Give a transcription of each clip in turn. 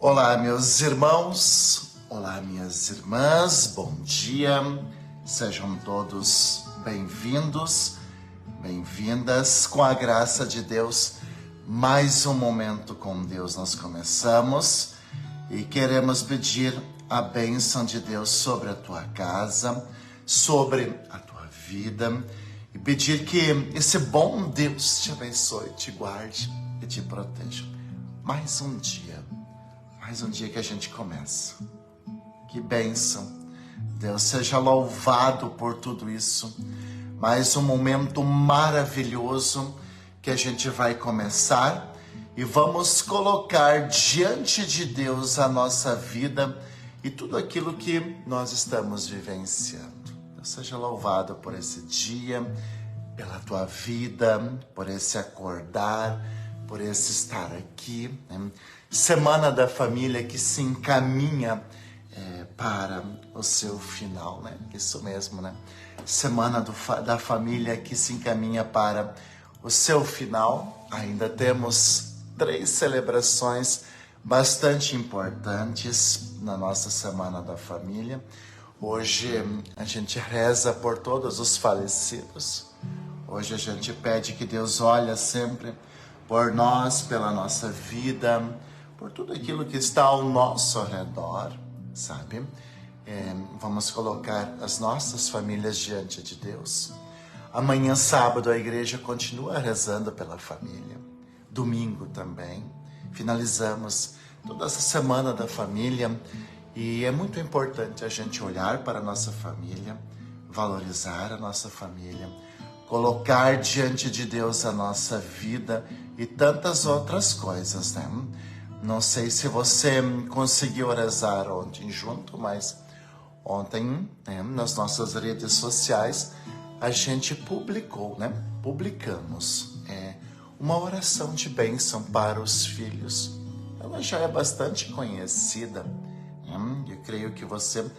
Olá, meus irmãos, olá, minhas irmãs, bom dia, sejam todos bem-vindos, bem-vindas, com a graça de Deus. Mais um momento com Deus nós começamos e queremos pedir a bênção de Deus sobre a tua casa, sobre a tua vida e pedir que esse bom Deus te abençoe, te guarde e te proteja. Mais um dia que a gente começa. Que bênção. Deus seja louvado por tudo isso. Mais um momento maravilhoso que a gente vai começar e vamos colocar diante de Deus a nossa vida e tudo aquilo que nós estamos vivenciando. Deus seja louvado por esse dia, pela tua vida, por esse acordar, por esse estar aqui, né? Semana da família que se encaminha para o seu final, né? Isso mesmo, né? Semana da família que se encaminha para o seu final. Ainda temos 3 celebrações bastante importantes na nossa Semana da Família. Hoje a gente reza por todos os falecidos. Hoje a gente pede que Deus olhe sempre por nós, pela nossa vida, por tudo aquilo que está ao nosso redor, sabe? Vamos colocar as nossas famílias diante de Deus. Amanhã, sábado, a igreja continua rezando pela família. Domingo também. Finalizamos toda essa semana da família e é muito importante a gente olhar para a nossa família, valorizar a nossa família, colocar diante de Deus a nossa vida e tantas outras coisas, né? Não sei se você conseguiu rezar ontem junto, mas ontem, né, nas nossas redes sociais, a gente publicou, né? Publicamos uma oração de bênção para os filhos. Ela já é bastante conhecida, né? Eu creio que você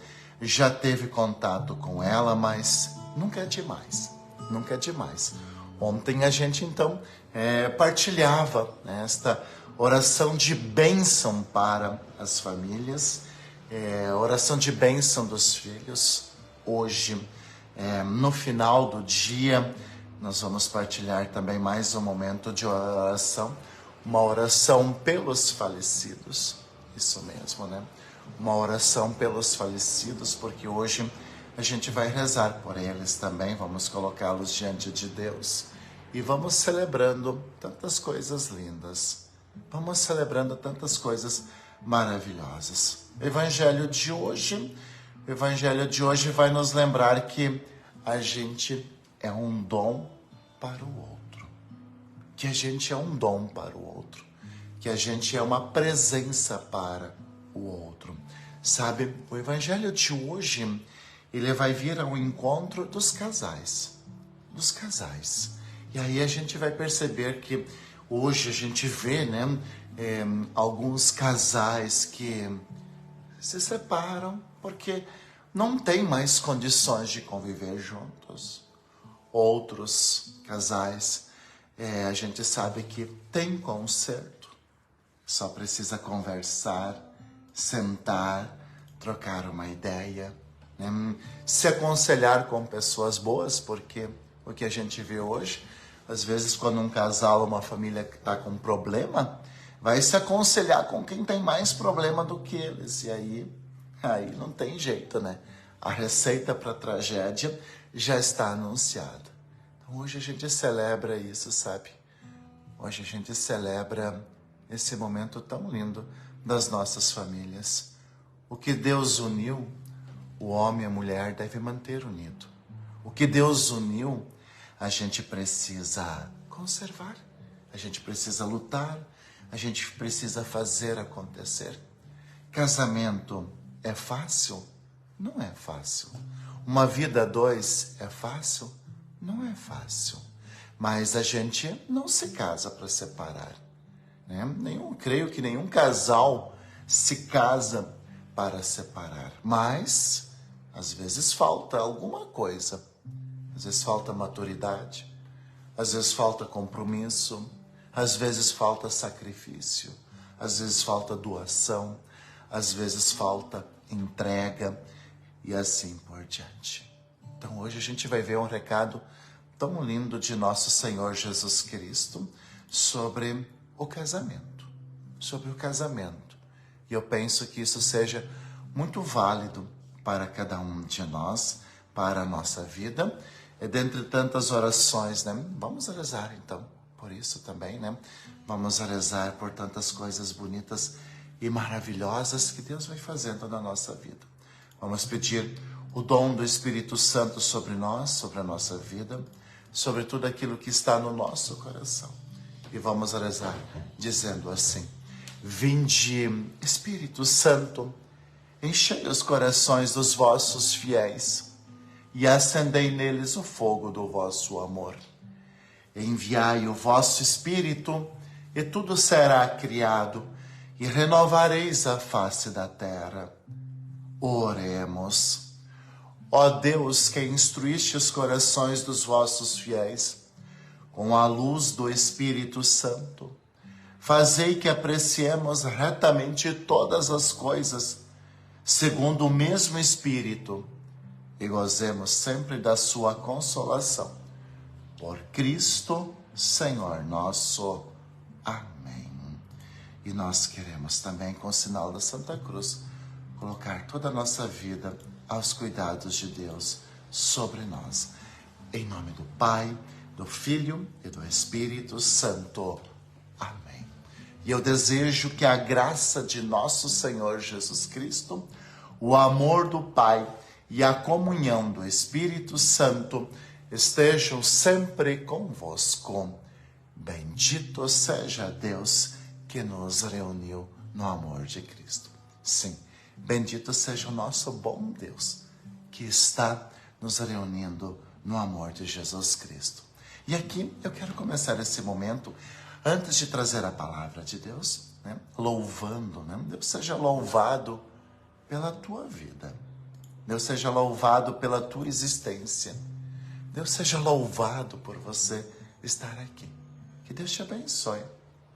já teve contato com ela, mas nunca é demais. Nunca é demais. Ontem a gente então partilhava, né, esta oração de bênção para as famílias, oração de bênção dos filhos. Hoje, no final do dia, nós vamos partilhar também mais um momento de oração, uma oração pelos falecidos, isso mesmo, né? Uma oração pelos falecidos, porque hoje a gente vai rezar por eles também, vamos colocá-los diante de Deus e vamos celebrando tantas coisas lindas, vamos celebrando tantas coisas maravilhosas. O Evangelho de hoje vai nos lembrar que a gente é um dom para o outro, que a gente é um dom para o outro, que a gente é uma presença para o outro. Sabe, o Evangelho de hoje, ele vai vir ao encontro dos casais. E aí a gente vai perceber que hoje a gente vê, né, alguns casais que se separam porque não tem mais condições de conviver juntos. Outros casais, a gente sabe que tem conserto, só precisa conversar, sentar, trocar uma ideia, se aconselhar com pessoas boas, porque o que a gente vê hoje, às vezes quando um casal, uma família que está com problema, vai se aconselhar com quem tem mais problema do que eles, e aí não tem jeito, né? A receita para a tragédia já está anunciada. Então hoje a gente celebra isso, sabe? Hoje a gente celebra esse momento tão lindo das nossas famílias. O que Deus uniu, o homem e a mulher devem manter unido. O que Deus uniu, a gente precisa conservar, a gente precisa lutar, a gente precisa fazer acontecer. Casamento é fácil? Não é fácil. Uma vida a 2 é fácil? Não é fácil. Mas a gente não se casa para separar, né? Creio que nenhum casal se casa para separar. Mas às vezes falta alguma coisa. Às vezes falta maturidade, às vezes falta compromisso, às vezes falta sacrifício, às vezes falta doação, às vezes falta entrega e assim por diante. Então hoje a gente vai ver um recado tão lindo de nosso Senhor Jesus Cristo sobre o casamento. Sobre o casamento. E eu penso que isso seja muito válido para cada um de nós, para a nossa vida. E dentre tantas orações, né? Vamos rezar então por isso também, né? Vamos rezar por tantas coisas bonitas e maravilhosas que Deus vai fazendo na nossa vida. Vamos pedir o dom do Espírito Santo sobre nós, sobre a nossa vida, sobre tudo aquilo que está no nosso coração. E vamos rezar dizendo assim: Vinde, Espírito Santo, enchei os corações dos vossos fiéis e acendei neles o fogo do vosso amor. Enviai o vosso Espírito e tudo será criado e renovareis a face da terra. Oremos. Ó Deus, que instruíste os corações dos vossos fiéis com a luz do Espírito Santo, fazei que apreciemos retamente todas as coisas, segundo o mesmo Espírito, e gozemos sempre da sua consolação. Por Cristo, Senhor nosso. Amém. E nós queremos também, com o sinal da Santa Cruz, colocar toda a nossa vida aos cuidados de Deus sobre nós. Em nome do Pai, do Filho e do Espírito Santo. Amém. E eu desejo que a graça de nosso Senhor Jesus Cristo, o amor do Pai e a comunhão do Espírito Santo estejam sempre convosco. Bendito seja Deus que nos reuniu no amor de Cristo. Sim, bendito seja o nosso bom Deus que está nos reunindo no amor de Jesus Cristo. E aqui eu quero começar esse momento, antes de trazer a palavra de Deus, né, louvando, né? Deus seja louvado pela tua vida. Deus seja louvado pela tua existência. Deus seja louvado por você estar aqui. Que Deus te abençoe,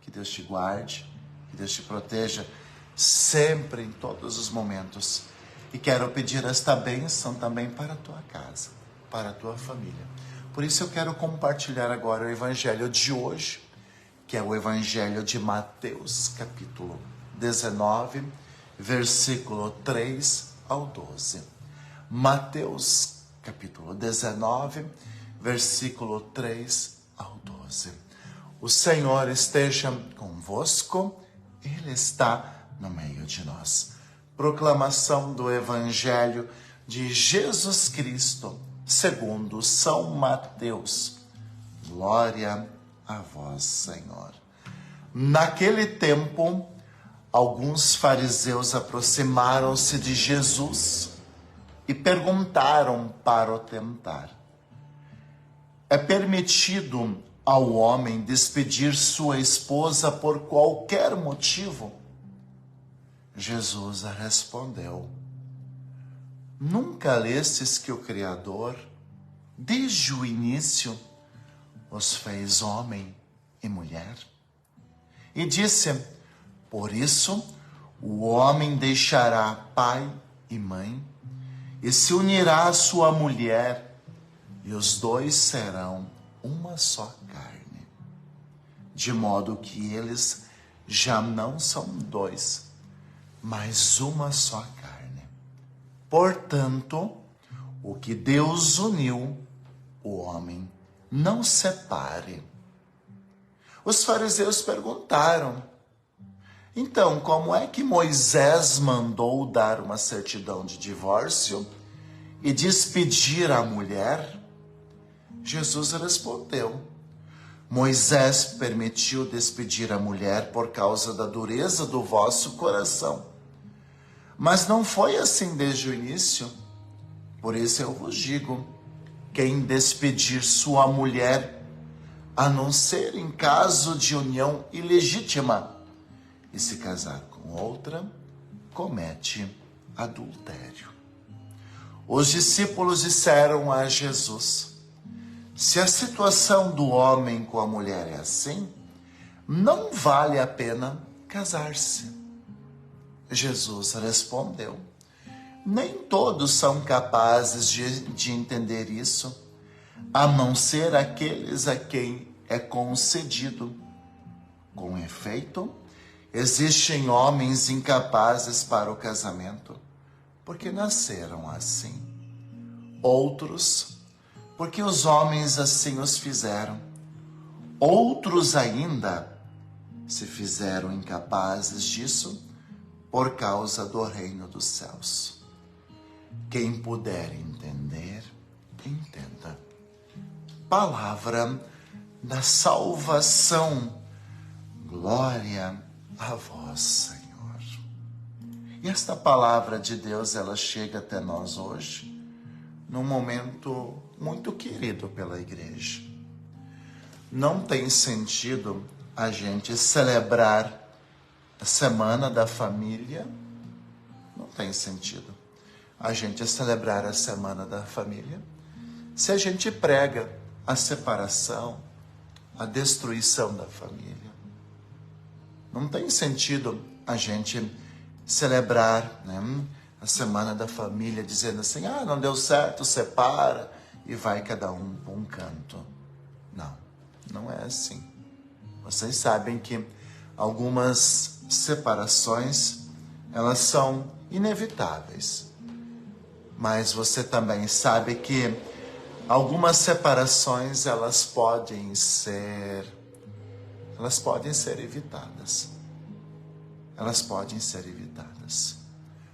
que Deus te guarde, que Deus te proteja sempre, em todos os momentos. E quero pedir esta bênção também para a tua casa, para a tua família. Por isso eu quero compartilhar agora o Evangelho de hoje, que é o Evangelho de Mateus, capítulo 19, versículo 3 ao 12. Mateus, capítulo 19, versículo 3 ao 12. O Senhor esteja convosco, Ele está no meio de nós. Proclamação do Evangelho de Jesus Cristo, segundo São Mateus. Glória a vós, Senhor. Naquele tempo, alguns fariseus aproximaram-se de Jesus e perguntaram para o tentar: é permitido ao homem despedir sua esposa por qualquer motivo? Jesus respondeu: nunca lestes que o Criador, desde o início, os fez homem e mulher? E disse: por isso o homem deixará pai e mãe e se unirá à sua mulher, e os dois serão uma só carne. De modo que eles já não são dois, mas uma só carne. Portanto, o que Deus uniu, o homem não separe. Os fariseus perguntaram: então, como é que Moisés mandou dar uma certidão de divórcio e despedir a mulher? Jesus respondeu: Moisés permitiu despedir a mulher por causa da dureza do vosso coração. Mas não foi assim desde o início. Por isso eu vos digo: quem despedir sua mulher, a não ser em caso de união ilegítima, e se casar com outra, comete adultério. Os discípulos disseram a Jesus: se a situação do homem com a mulher é assim, não vale a pena casar-se. Jesus respondeu: nem todos são capazes de entender isso, a não ser aqueles a quem é concedido. Com efeito, existem homens incapazes para o casamento, porque nasceram assim. Outros, porque os homens assim os fizeram. Outros ainda se fizeram incapazes disso por causa do reino dos céus. Quem puder entender, entenda. Palavra da salvação. Glória a vós, Senhor. E esta palavra de Deus, ela chega até nós hoje, num momento muito querido pela igreja. Não tem sentido a gente celebrar a Semana da Família, não tem sentido a gente celebrar a Semana da Família se a gente prega a separação, a destruição da família. Não tem sentido a gente celebrar, a Semana da Família dizendo assim, não deu certo, separa e vai cada um para um canto. Não é assim. Vocês sabem que algumas separações, elas são inevitáveis. Mas você também sabe que algumas separações, elas podem ser evitadas. Elas podem ser evitadas.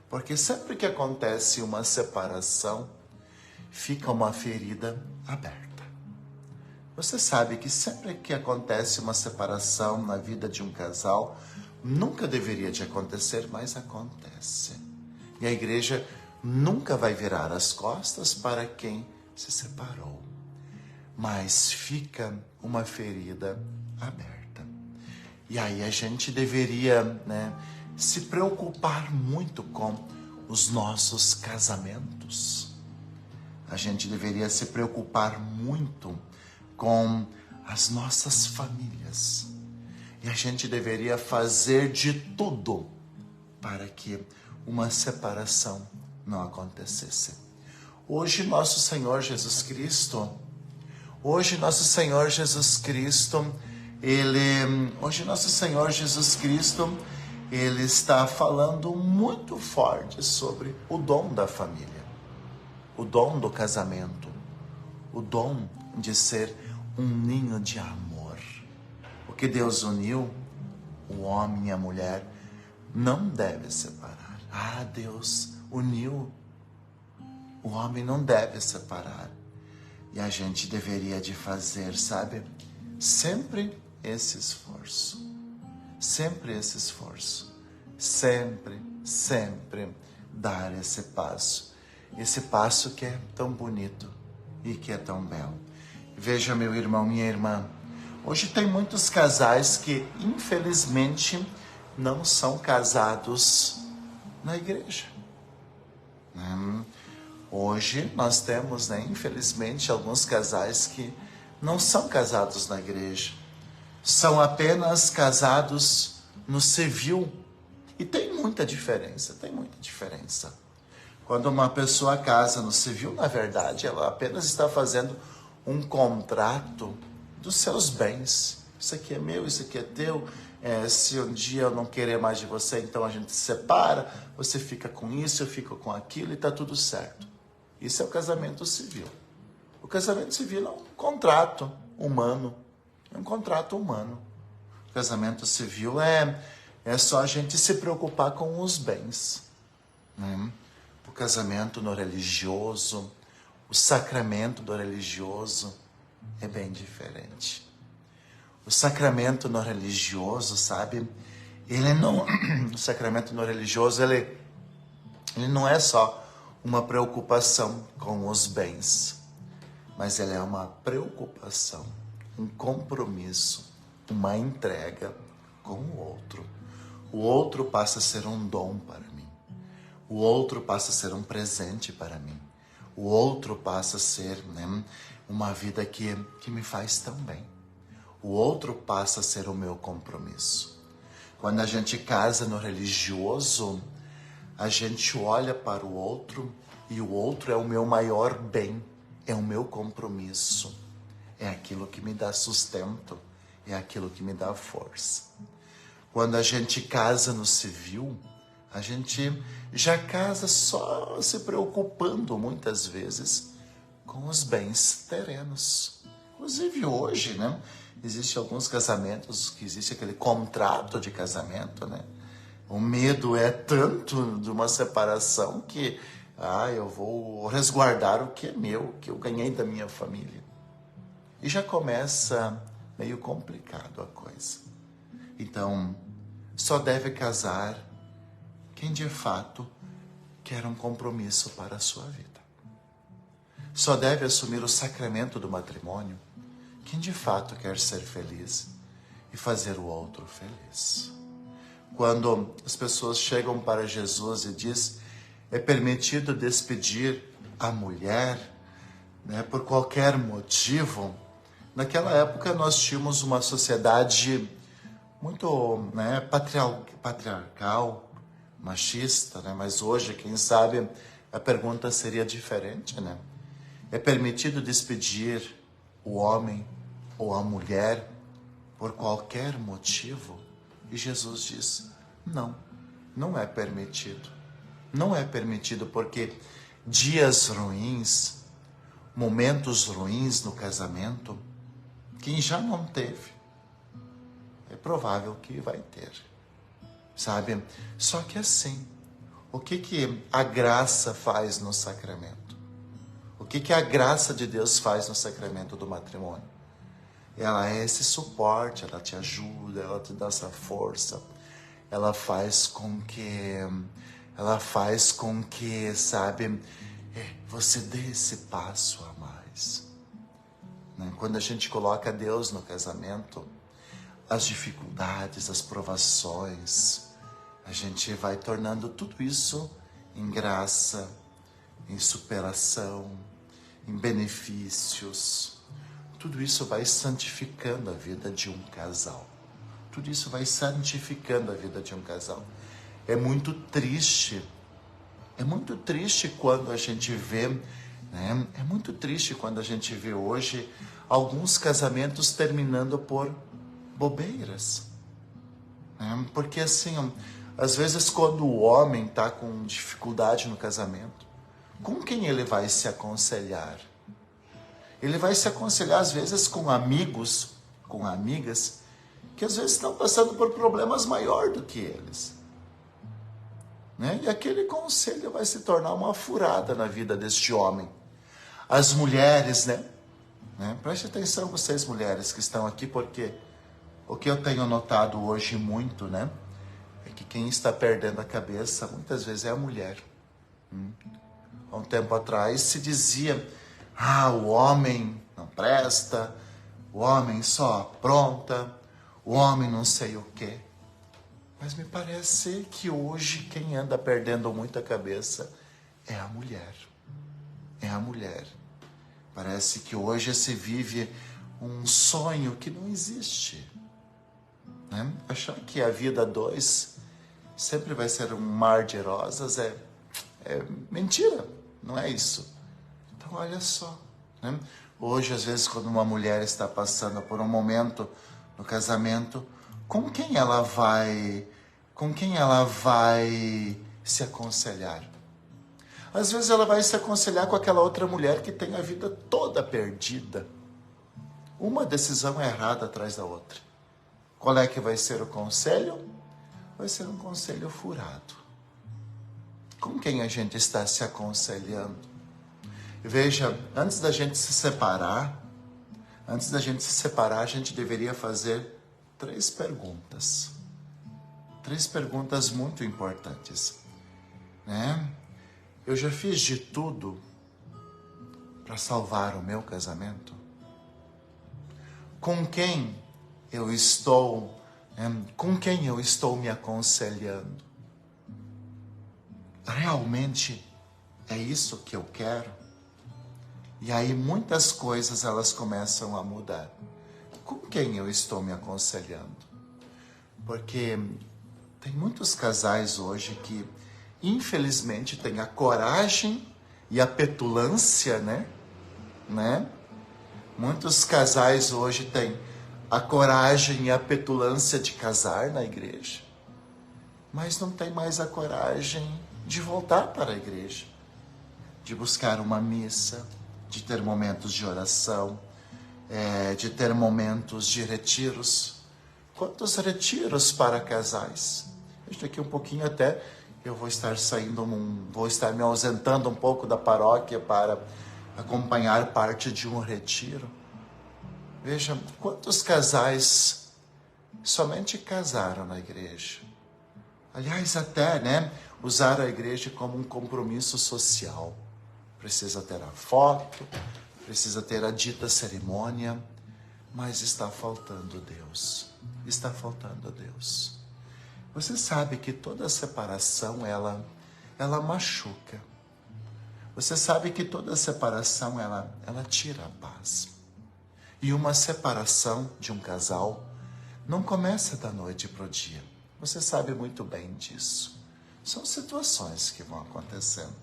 Porque sempre que acontece uma separação, fica uma ferida aberta. Você sabe que sempre que acontece uma separação na vida de um casal, nunca deveria de acontecer, mas acontece. E a igreja nunca vai virar as costas para quem se separou. Mas fica uma ferida aberta. E aí a gente deveria, se preocupar muito com os nossos casamentos. A gente deveria se preocupar muito com as nossas famílias. E a gente deveria fazer de tudo para que uma separação não acontecesse. Hoje nosso Senhor Jesus Cristo, ele está falando muito forte sobre o dom da família, o dom do casamento, o dom de ser um ninho de amor. O que Deus uniu, o homem e a mulher, não deve separar. Deus uniu, o homem não deve separar. E a gente deveria de fazer, sempre esse esforço. Sempre dar esse passo. Esse passo que é tão bonito e que é tão belo. Veja, meu irmão, minha irmã, hoje tem muitos casais que, infelizmente, não são casados na igreja. Hoje nós temos, infelizmente, alguns casais que não são casados na igreja. São apenas casados no civil. E tem muita diferença. Quando uma pessoa casa no civil, na verdade, ela apenas está fazendo um contrato dos seus bens. Isso aqui é meu, isso aqui é teu. Se um dia eu não querer mais de você, então a gente se separa. Você fica com isso, eu fico com aquilo e está tudo certo. Isso é o casamento civil. O casamento civil é um contrato humano. O casamento civil é só a gente se preocupar com os bens. O casamento no religioso, o sacramento do religioso é bem diferente. O sacramento no religioso, o sacramento no religioso, ele não é só uma preocupação com os bens, mas ele é uma preocupação, um compromisso, uma entrega com o outro. O outro passa a ser um dom para mim. O outro passa a ser um presente para mim. O outro passa a ser uma vida que me faz tão bem. O outro passa a ser o meu compromisso. Quando a gente casa no religioso, a gente olha para o outro e o outro é o meu maior bem, é o meu compromisso, é aquilo que me dá sustento, é aquilo que me dá força. Quando a gente casa no civil, a gente já casa só se preocupando muitas vezes com os bens terenos. Inclusive hoje, né? Existem alguns casamentos que existe aquele contrato de casamento, né? O medo é tanto de uma separação que eu vou resguardar o que é meu, que eu ganhei da minha família. E já começa meio complicado a coisa. Então, só deve casar quem de fato quer um compromisso para a sua vida. Só deve assumir o sacramento do matrimônio quem de fato quer ser feliz e fazer o outro feliz. Quando as pessoas chegam para Jesus e diz, é permitido despedir a mulher, né, por qualquer motivo. Naquela época nós tínhamos uma sociedade muito, né, patriarcal, machista, né? Mas hoje, quem sabe, a pergunta seria diferente, né? É permitido despedir o homem ou a mulher por qualquer motivo? E Jesus diz, não, não é permitido. Não é permitido porque dias ruins, momentos ruins no casamento, quem já não teve, é provável que vai ter. Sabe? Só que assim, o que a graça faz no sacramento? O que a graça de Deus faz no sacramento do matrimônio? Ela é esse suporte, ela te ajuda, ela te dá essa força. Ela faz com que, sabe, você dê esse passo a mais. Né? Quando a gente coloca Deus no casamento, as dificuldades, as provações, a gente vai tornando tudo isso em graça, em superação, em benefícios. Tudo isso vai santificando a vida de um casal. Tudo isso vai santificando a vida de um casal. É muito triste quando a gente vê, né? É muito triste quando a gente vê hoje alguns casamentos terminando por bobeiras. Né? Porque assim, às vezes quando o homem está com dificuldade no casamento, com quem ele vai se aconselhar? Ele vai se aconselhar às vezes com amigos, com amigas, que às vezes estão passando por problemas maiores do que eles. Né? E aquele conselho vai se tornar uma furada na vida deste homem. As mulheres, né? Preste atenção vocês mulheres que estão aqui, porque o que eu tenho notado hoje muito, né? É que quem está perdendo a cabeça muitas vezes é a mulher. Há um tempo atrás se dizia, o homem não presta, o homem só apronta, o homem não sei o quê. Mas me parece que hoje quem anda perdendo muita cabeça é a mulher. É a mulher. Parece que hoje se vive um sonho que não existe. Né? Achar que a vida a dois sempre vai ser um mar de rosas é mentira, não é isso. Então olha só. Né? Hoje, às vezes, quando uma mulher está passando por um momento no casamento, com quem ela vai se aconselhar? Às vezes ela vai se aconselhar com aquela outra mulher que tem a vida toda perdida. Uma decisão errada atrás da outra. Qual é que vai ser o conselho? Vai ser um conselho furado. Com quem a gente está se aconselhando? Veja, antes da gente se separar, a gente deveria fazer 3 perguntas. 3 perguntas muito importantes. Né? Eu já fiz de tudo para salvar o meu casamento? Com quem eu estou me aconselhando? Realmente é isso que eu quero? E aí muitas coisas elas começam a mudar. Com quem eu estou me aconselhando? Porque Tem muitos casais hoje que, infelizmente, têm a coragem e a petulância, né? Muitos casais hoje têm a coragem e a petulância de casar na igreja, mas não tem mais a coragem de voltar para a igreja, de buscar uma missa, de ter momentos de oração, de ter momentos de retiros. Quantos retiros para casais? Daqui um pouquinho até eu vou estar vou estar me ausentando um pouco da paróquia para acompanhar parte de um retiro. Veja, quantos casais somente casaram na igreja. Aliás, até, usaram a igreja como um compromisso social. Precisa ter a foto, precisa ter a dita cerimônia, mas está faltando Deus. Está faltando Deus. Você sabe que toda separação, ela machuca. Você sabe que toda separação, ela tira a paz. E uma separação de um casal não começa da noite para o dia. Você sabe muito bem disso. São situações que vão acontecendo.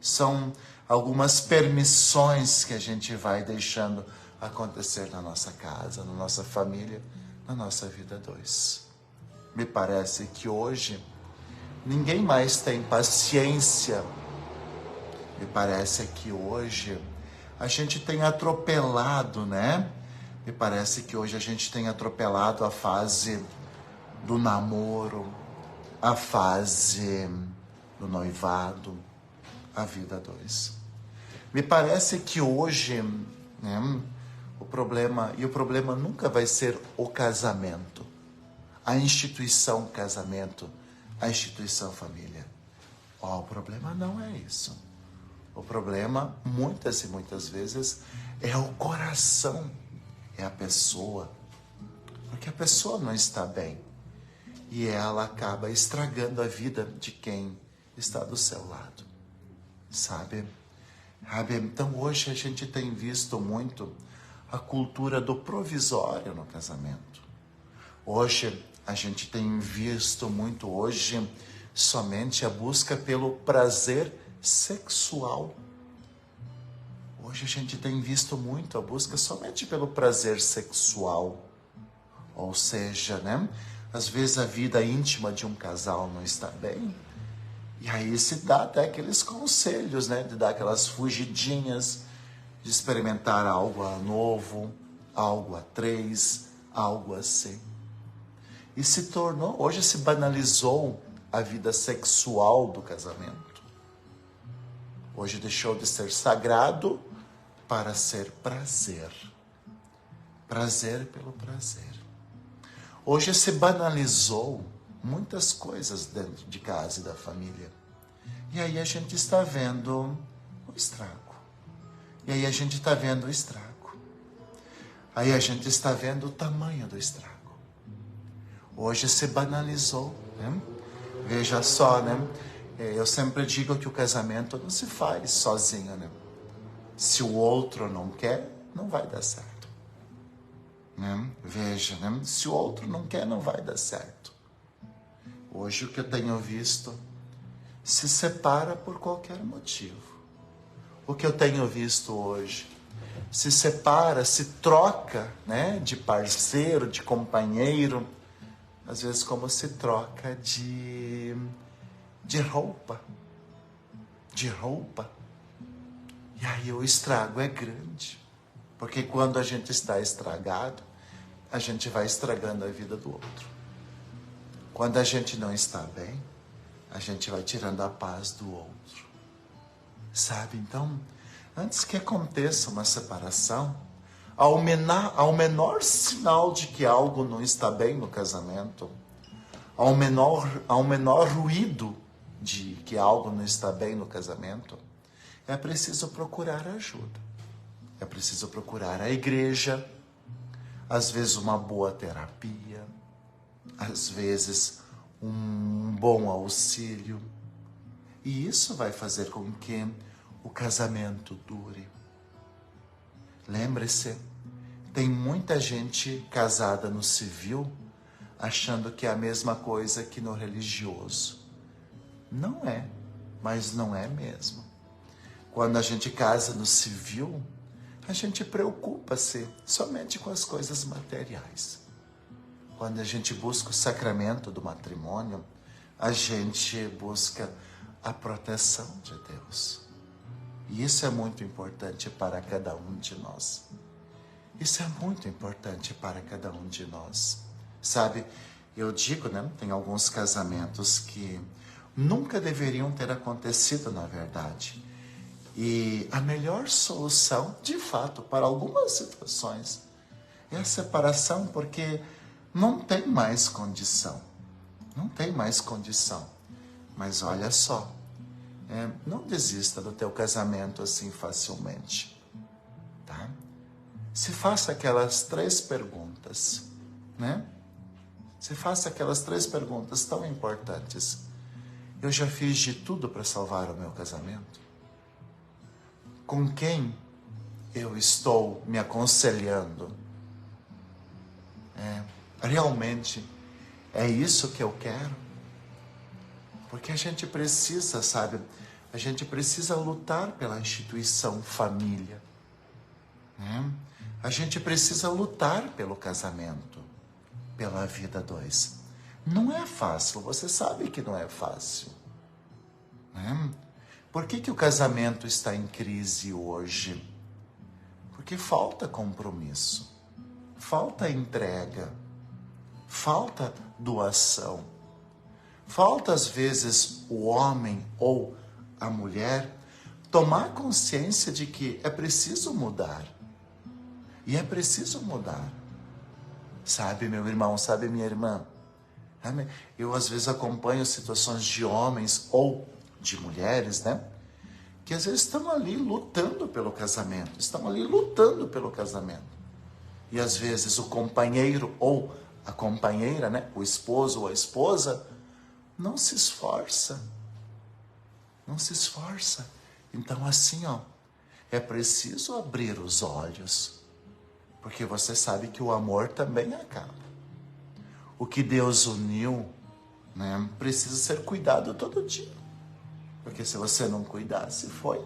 São algumas permissões que a gente vai deixando acontecer na nossa casa, na nossa família, na nossa vida dois. Me parece que hoje ninguém mais tem paciência. Me parece que hoje a gente tem atropelado, Me parece que hoje a gente tem atropelado a fase do namoro, a fase do noivado, a vida dois. Me parece que hoje, o problema nunca vai ser o casamento, a instituição casamento, a instituição família. O problema não é isso. O problema, muitas e muitas vezes, é o coração, é a pessoa. Porque a pessoa não está bem. E ela acaba estragando a vida de quem está do seu lado. Sabe? Então hoje a gente tem visto muito a cultura do provisório no casamento. Hoje a gente tem visto muito somente a busca pelo prazer sexual. Hoje a gente tem visto muito a busca somente pelo prazer sexual. Ou seja, às vezes a vida íntima de um casal não está bem. E aí se dá até aqueles conselhos, de dar aquelas fugidinhas, de experimentar algo novo, algo a três, algo assim. E hoje se banalizou a vida sexual do casamento. Hoje deixou de ser sagrado para ser prazer. Prazer pelo prazer. Hoje se banalizou muitas coisas dentro de casa e da família. E aí a gente está vendo o estrago. Aí a gente está vendo o tamanho do estrago. Hoje se banalizou, Veja só, Eu sempre digo que o casamento não se faz sozinho, Se o outro não quer, não vai dar certo. Veja, Se o outro não quer, não vai dar certo. Hoje o que eu tenho visto se separa por qualquer motivo. O que eu tenho visto hoje se separa, se troca, de parceiro, de companheiro, às vezes como se troca de roupa. E aí o estrago é grande. Porque quando a gente está estragado, a gente vai estragando a vida do outro. Quando a gente não está bem, a gente vai tirando a paz do outro. Sabe? Então, antes que aconteça uma separação, ao menor sinal de que algo não está bem no casamento, ao menor ruído de que algo não está bem no casamento, é preciso procurar ajuda. É preciso procurar a igreja, às vezes uma boa terapia, às vezes um bom auxílio. E isso vai fazer com que o casamento dure. Lembre-se, tem muita gente casada no civil, achando que é a mesma coisa que no religioso. Não é, mas não é mesmo. Quando a gente casa no civil, a gente preocupa-se somente com as coisas materiais. Quando a gente busca o sacramento do matrimônio, a gente busca a proteção de Deus. E isso é muito importante para cada um de nós. Isso é muito importante para cada um de nós. Sabe, eu digo, né, tem alguns casamentos que nunca deveriam ter acontecido, na verdade. E a melhor solução, de fato, para algumas situações, é a separação, porque não tem mais condição. Não tem mais condição. Mas olha só, não desista do teu casamento assim facilmente, tá? Se faça aquelas 3 perguntas, né? Se faça aquelas 3 perguntas tão importantes. Eu já fiz de tudo para salvar o meu casamento? Com quem eu estou me aconselhando? Realmente é isso que eu quero? Porque a gente precisa, sabe? A gente precisa lutar pela instituição família, né? A gente precisa lutar pelo casamento, pela vida 2. Não é fácil, você sabe que não é fácil, né? Por que o casamento está em crise hoje? Porque falta compromisso, falta entrega, falta doação. Falta às vezes o homem ou a mulher tomar consciência de que é preciso mudar. E é preciso mudar. Sabe, meu irmão, sabe, minha irmã? Eu às vezes acompanho situações de homens ou de mulheres, né? Que às vezes estão ali lutando pelo casamento. Estão ali lutando pelo casamento. E às vezes o companheiro ou a companheira, né? O esposo ou a esposa não se esforça. Não se esforça. Então assim, é preciso abrir os olhos. Porque você sabe que o amor também acaba. O que Deus uniu, né, precisa ser cuidado todo dia. Porque se você não cuidar, se foi.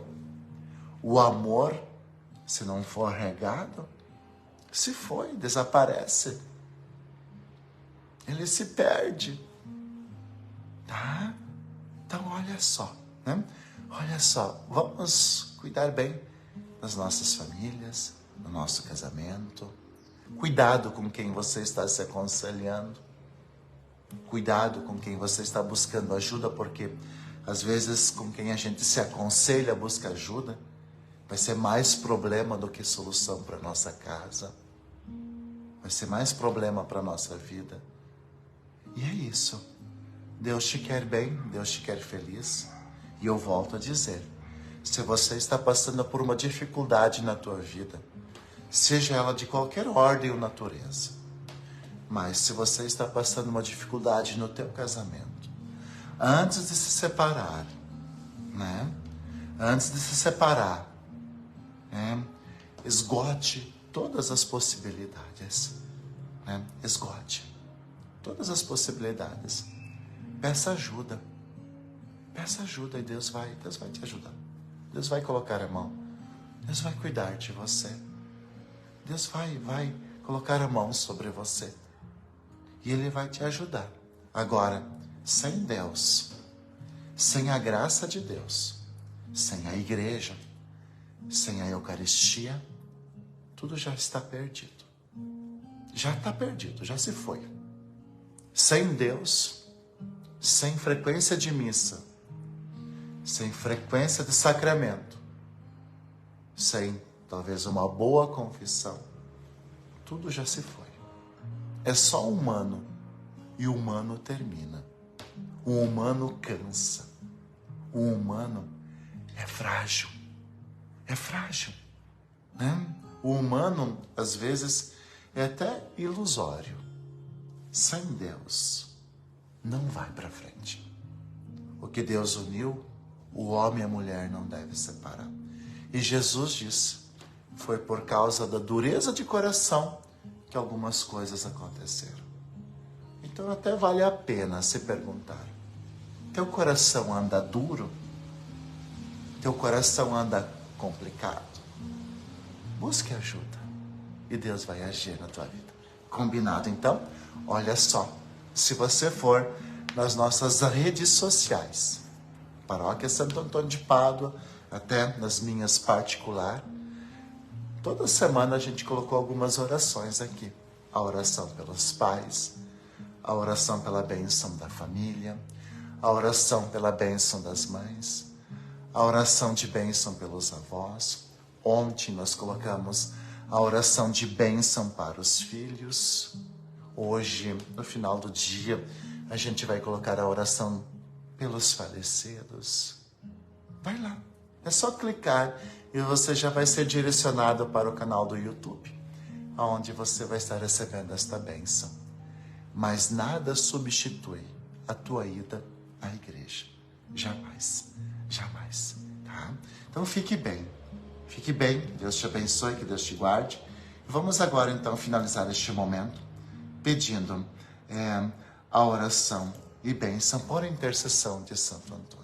O amor, se não for regado, se foi, desaparece. Ele se perde. Tá? Então olha só, né? Olha só, vamos cuidar bem das nossas famílias, do nosso casamento. Cuidado com quem você está se aconselhando. Cuidado com quem você está buscando ajuda, porque às vezes com quem a gente se aconselha, busca ajuda, vai ser mais problema do que solução para nossa casa. Vai ser mais problema para nossa vida. E é isso. Deus te quer bem, Deus te quer feliz. E eu volto a dizer, se você está passando por uma dificuldade na tua vida, seja ela de qualquer ordem ou natureza, mas se você está passando uma dificuldade no teu casamento, antes de se separar, né? Antes de se separar, né? Esgote todas as possibilidades, né? Esgote todas as possibilidades. Peça ajuda. Peça ajuda e Deus vai te ajudar. Deus vai colocar a mão. Deus vai cuidar de você. Deus vai colocar a mão sobre você. E Ele vai te ajudar. Agora, sem Deus, sem a graça de Deus, sem a igreja, sem a Eucaristia, tudo já está perdido. Já está perdido, já se foi. Sem Deus, sem frequência de missa, sem frequência de sacramento, sem talvez uma boa confissão, tudo já se foi. É só humano e o humano termina. O humano cansa. O humano é frágil. É frágil, né? O humano, às vezes, é até ilusório. Sem Deus, não vai para frente. O que Deus uniu, o homem e a mulher não devem separar. E Jesus disse, foi por causa da dureza de coração que algumas coisas aconteceram. Então até vale a pena se perguntar: teu coração anda duro? Teu coração anda complicado? Busque ajuda e Deus vai agir na tua vida. Combinado então? Olha só, se você for nas nossas redes sociais, Paróquia Santo Antônio de Pádua, até nas minhas particulares, toda semana a gente colocou algumas orações aqui. A oração pelos pais, a oração pela bênção da família, a oração pela bênção das mães, a oração de bênção pelos avós. Ontem nós colocamos a oração de bênção para os filhos. Hoje, no final do dia, a gente vai colocar a oração pelos falecidos. Vai lá, é só clicar e você já vai ser direcionado para o canal do YouTube, onde você vai estar recebendo esta bênção. Mas nada substitui a tua ida à igreja. Jamais, jamais, tá? Então fique bem, Deus te abençoe, que Deus te guarde. Vamos agora então finalizar este momento pedindo a oração e bênção por intercessão de Santo Antônio.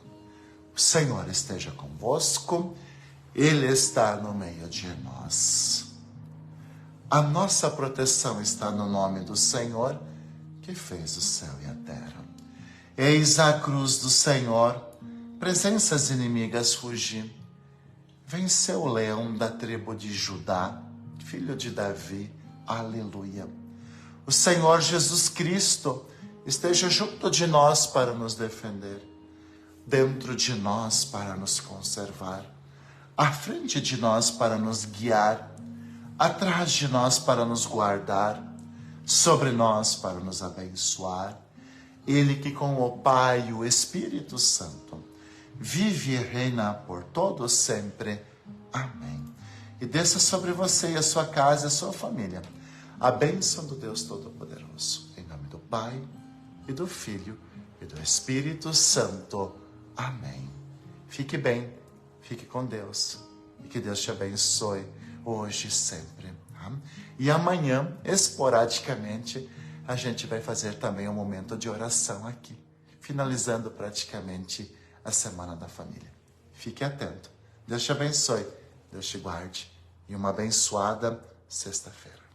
O Senhor esteja convosco, Ele está no meio de nós. A nossa proteção está no nome do Senhor, que fez o céu e a terra. Eis a cruz do Senhor, presenças inimigas fugir. Venceu o leão da tribo de Judá, filho de Davi, aleluia. O Senhor Jesus Cristo esteja junto de nós para nos defender, dentro de nós para nos conservar, à frente de nós para nos guiar, atrás de nós para nos guardar, sobre nós para nos abençoar. Ele que com o Pai e o Espírito Santo vive e reina por todo sempre. Amém. E desça sobre você e a sua casa e a sua família a bênção do Deus Todo-Poderoso. Em nome do Pai, e do Filho, e do Espírito Santo. Amém. Fique bem, fique com Deus, e que Deus te abençoe hoje e sempre. Tá? E amanhã, esporadicamente, a gente vai fazer também um momento de oração aqui, finalizando praticamente a Semana da Família. Fique atento. Deus te abençoe, Deus te guarde, e uma abençoada sexta-feira.